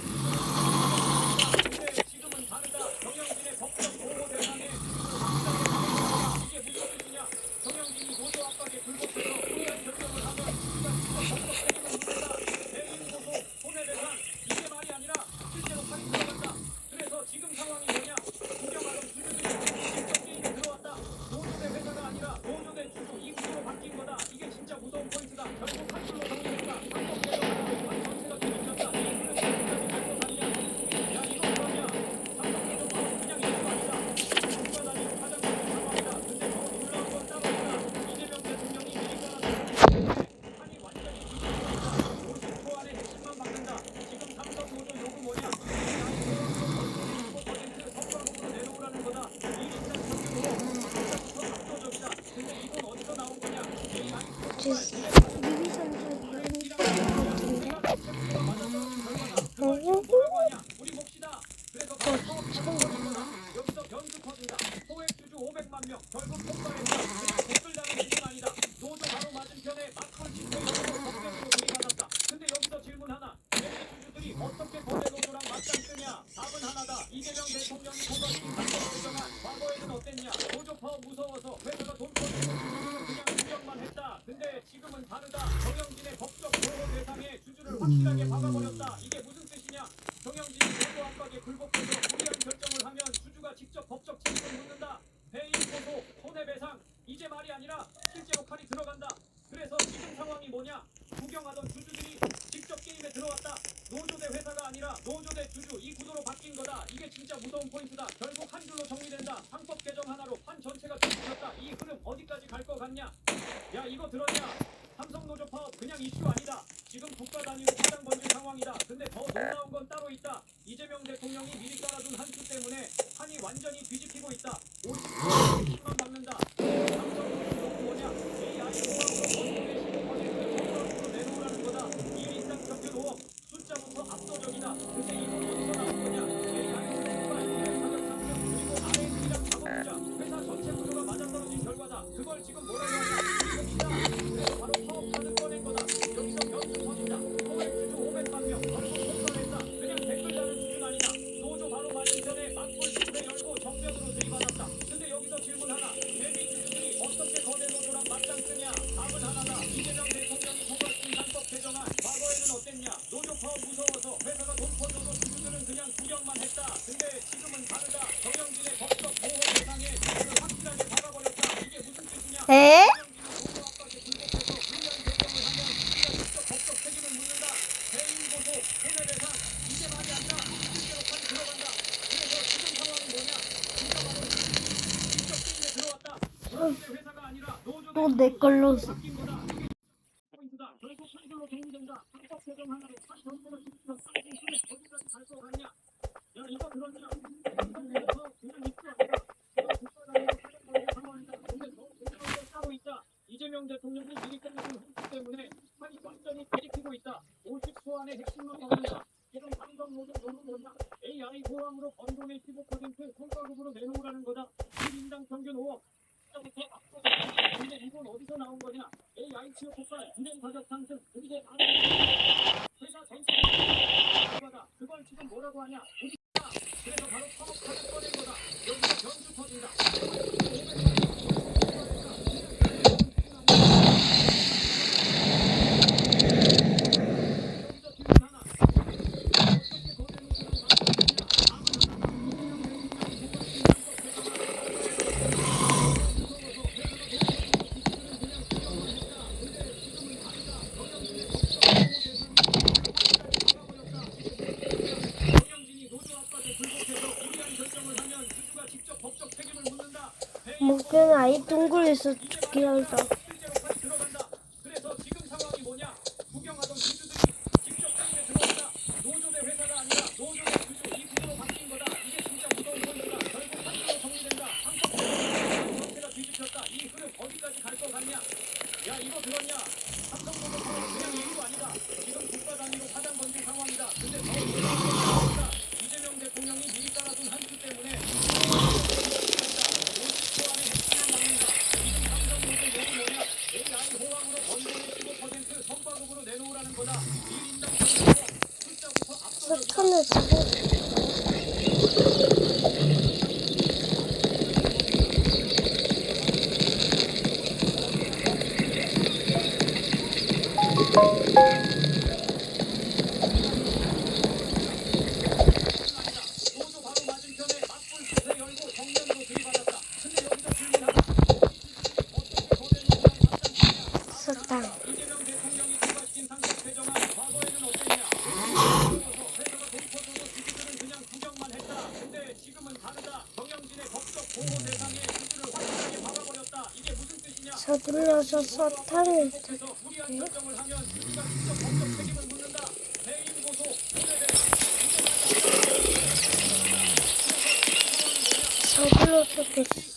근데 지금은 다르다. 정영진의 법적 보호 대상에 이게 무슨 뜻이냐? 정영진이 노조 압박에 불복해서 소외한 결정을 하면 우리가 진짜 법적 책임을 묻는다. 대인 고소, 손해배상 이게 말이 아니라 실제로 판이 들어간다. 그래서 지금 상황이 뭐냐? 구경하던 주주들이 직접 게임에 들어왔다. 노조대 회사가 아니라 노조대 주주 이 구조로 바뀐 거다. 이게 진짜 무서운 포인트다. 결국 한줄로 정리된다. 한법 개정 하나로 판 전체가 뒤집혔다. 이 흐름 어디까지 갈 것 같냐? 야 이거 그러냐? 삼성노조 파업 그냥 이슈 아니다. 국가 단위로 파장 걸린 상황이다. 근데 더 놀라운 건 따로 있다. 이재명 대통령이 미리 깔아둔 판이 완전히 뒤집히고 있다. 50초 안에 핵심만 막는다. 지금 삼성노조 요구 뭐냐? AI 호황으로 번 돈의 15% 성과급으로 내놓으라는 거다. 1인당 평균 5억. 숫자부터 압도적이다. 근데 이 돈 어디서 나온 거냐? AI 폭발, 뭐라고 하냐? 우리 몫이다. 그래서 바로 파업 카드 꺼낸 거다. 여기서 변수 터진다. 소액 주주 500만 명 결국 폭발했다. 그냥 댓글 다는 수준 아니다. 노조 바로 맞은편에 맞불 집회 열고 정면으로 들이받았다. 근데 여기서 질문 하나. 개미 주주들이 어떻게 거대 노조랑 맞짱 뜨냐? 이재명 대통령이 통과시킨 방법 개정안 과거에는 어땠냐? 노조 파업 무서워서 회사가 돈 터지고 주주들은 그냥 구경만 했다. 근데 지금은 다르다. 정영진의 법적 보호 대상에 주주를 확실하게 박아버렸다. 이게 무슨 뜻이냐? 정영진이 노조 압박에 굴복해서 무리한 결정을 하면 주주가 직접 법적 책임을 묻는다. 배임 고소, 손해배상 이제 말이 아니라 실제로 칼이 들어간다. 그래서 지금 상황이 뭐냐? 구경하던 주주들이 직접 게임에 들어왔다. 노조 대 회사가 아니라 노조 대 주주 이 구도로 바뀐 거다. 이게 진짜 무서운 포인트다. 결국 한 줄로 정리된다. 상법 개정 하나로 판 전체가 뒤집혔다. 이 흐름 어디까지 갈 거 같냐? 야 이거 들었냐? 삼성 노조 파업 그냥 이슈 아니다. 지금 국가 단위로 파장 번질 상황이다. 근데 더 놀라운 건 따로 있다. 이재명 대통령이 미리 깔아둔 한 수 때문에 판이 완전히 뒤집히고 있다. 50%만 받는다. 삼성 노조 뭐냐? AI 공학으로 원동의 15%를 내놓으라는 거다. 1인당 평균 5억. 숫자부터 압도적이다. 근데 이건 어디서 나온 거냐? AI 공학과 인터넷 가격 상승 그리고 R&D랑 작업 투자 회사 전체 구조가 맞아떨어진 결과다. 그걸 지금 뭐라고 하냐? 이겁니다. 그래서 바로 파업판을 꺼낸 거다. 여기서 변수 터진다. 소액 주주 500만 명 벌금 폭발했다. 그냥 댓글 다는 수준 아니다. 노조 바로 맞은편에 맞불 집회 열고 정면으로 들이받았다. 근데 여기서 질문 하나. 대비 주주들이 어떻게 거대 노조랑 맞짱 뜨냐? 답은 하나다. 이재명 대통령이 통과시킨 상법 개정안 과거에는 어땠냐? 노조 파업 무서워서 회사가 돈 퍼줘도 주주들은 그냥 구경만 했다. 근데 지금은 다르다. 정영진의 법적 보호 대상에 주주를 확실하게 박아버렸다. 이게 무슨 뜻이냐? 에? 노조 압박에 굴복해서 무리한 결정을 하면 주주가 직접 법적 책임을 묻는다. 배임 고소, 손해배상 이게 말이 아니라 실제로 판이 들어간다. 그래서 지금 상황이 뭐냐? 진짜 바로 직접 게임에 들어왔다. 노조 대 회사가 아니라 노조 대 또 내 걸로 바뀐 거다. 이게 포인트다. 결국 한 줄로 정리된다. 상법 개정 하나로 판 전체를 뒤집혀 쌍둥이 어디까지 갈 거 같냐? 야 이거 들었냐? 삼성에서 그냥 입수 아니다. 이거 국가 단위로 파장 번질 상황이다. 근데 더 중요한 건 따로 있다. 이재명 대통령이 미리 끝내준 한수 때문에 판이 완전히 뒤집히고 있다. 50초 안에 핵심만 먹는다. 지금 삼성 노조 노는 뭐냐? AI 보안으로 번동의 15% 성과급으로 내놓으라는 거다. 1인당 평균 5억. 부터 압도적이다. 근데 이건 어디서 나온 거냐? AI 취업 폭발, 은행 가격 상승, 그리고 회사 전체 거다. 그걸 지금 뭐라고 하냐? 우리가 그래서 바로 파업판을 꺼낸 거다. 여기서 변수 터진다. 여기서 질문 하나. 어떻게 거대 노조랑 맞섰느냐? 정영진이 노조 압박에 굴복해서 무리한 결정을 하면 주주가 직접 법적 책임을 묻는다. 목표는 아이 둥글에서 죽게 한다. 실제로 판이 들어간다. 그래서 지금 상황이 뭐냐? 구경하던 주주들이 직접 게임에 들어온다. 노조 대 회사가 아니라 노조 대 주주 이 구조로 바뀐 거다. 이게 진짜 무서운 포인트다. 결국 한 줄로 정리된다. 상법 개정 전체가 뒤집혔다. 이 흐름 어디까지 갈 거 같냐? 야 이거 들었냐? 삼성 노조 파업 그냥 이슈 아니다. 지금 국가 단위로 파장 번질 상황이다. 근데 더 놀라운 건 있다. 이재명 대통령이 미리 깔아둔 한 수 때문에 50초 안에 핵심을 막는다. 지금 삼성 노조 요구 뭐냐? AI 호황으로 번동의 15% 성과급으로 내놓으라는 거다. 1인당 평균 5억. 숫자부터 압도적이다. 사탄을 주고 노조 바로 맞은편에 맞불 집회 열고 정면으로 들이받았다. 근데 여기서 질문 하나. 어떻게 거대 노조랑 맞짱 뜨냐? 사탄. 이재명 대통령이 통과시킨 상법 개정안 과거에는 어땠냐? 회사가 돈 퍼줘도 주주들은 그냥 구경만 했다. 근데 지금은 다르다. 정영진의 법적 보호 대상에 주주를 확실하게 박아버렸다. 이게 무슨 뜻이냐? 서둘러서 사탄을 그래서 무리한 결정을 하면 주주가 직접 법적 책임을 묻는다. 배임 고소, 손해배상 서둘러서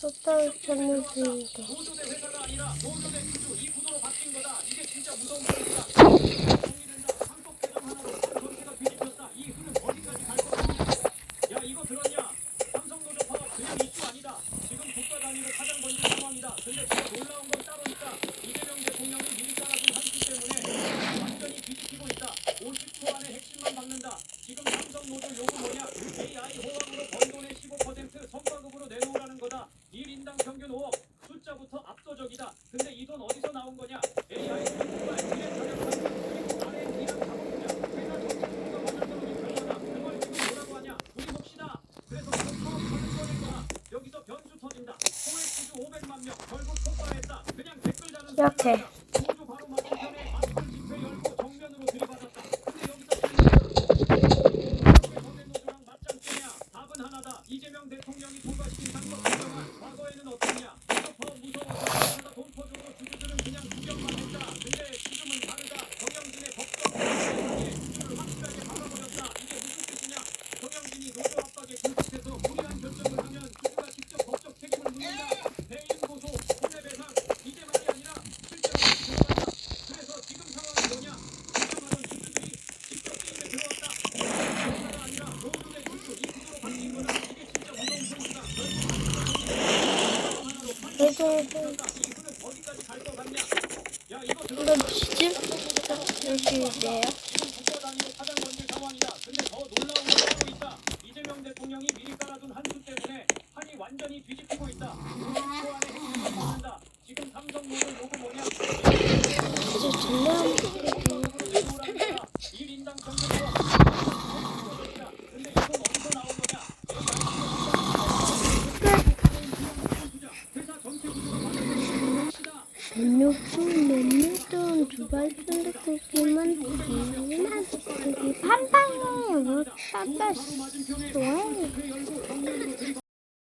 사탄을 찾는 중이다. 노조 대 회사가 아니라 노조 대 주주 이 구도로 바뀐 거다. 이게 진짜 무서운 거다. 정리된다. 상법 개정 하나로 판 전체가 뒤집혔다. 이 흐름 어디까지 갈 거 같냐? 야 이거 들었냐? 삼성 노조 파업 그냥 이슈 아니다. 지금 국가 단위로 파장 번질 상황이다. 근데 더 놀라운 건 따로 있다. 이재명 대통령이 미리 깔아둔 한 수 때문에 완전히 뒤집히고 있다. 50초 안에 핵심만 박는다. 지금 삼성 노조 요구 뭐냐? AI 호황으로 같아. 노조 바로 맞은편에 마스크 집회 열고 정면으로 들이받았다. 근데 여기서 선대노조랑 맞짱뜨냐? 답은 하나다. 이재명 대통령이 통과시킨 상법 개정안 과거에는 어땠냐? 노조파업 무서워서 회사가 돈 퍼줘도 주주들은 그냥 구경만 했다. 근데 지금은 다르다. 정영진의 법적 대상에 주주를 확실하게 막아버렸다. 이게 무슨 뜻이냐? 정영진이 노조 압박에 군속해서 무리한 결정을 하면 주주가 직접 법적 책임을 묻는다. 대인 고소, 손해배상 이게 말이 아니라 실제로 들어간다. 그래서 지금 상황이 뭐냐? 주장하던 주주들이 직접 게임에 들어왔다. 회사가 아니라 노조의 주주 이 구조로 바뀐 거다. 이게 진짜 무서운 소리다. 하나로 그래도 이 흐름 어디까지 갈 것 같냐? 야 이거 들어. 이거 지금 여기 있네요. 지금 국가 단위로 파장 번질 상황이다. 근데 더 놀라운 건 따로 있다. 이재명 대통령이 미리 깔아둔 한 수 때문에 판이 완전히 뒤집히고 있다. 50초 안에 핵심을 잡는다. 지금 삼성모를 요구 뭐냐? 이제 전략 1인당 평균으로 근데 이건 어디서 나온 거냐? 회사 전체 구조가 바뀌는 것이다. 몇몇은 두발 쫀득하기만 하지만 여기 판방에 못 닦았어. 열고 정면으로 들이받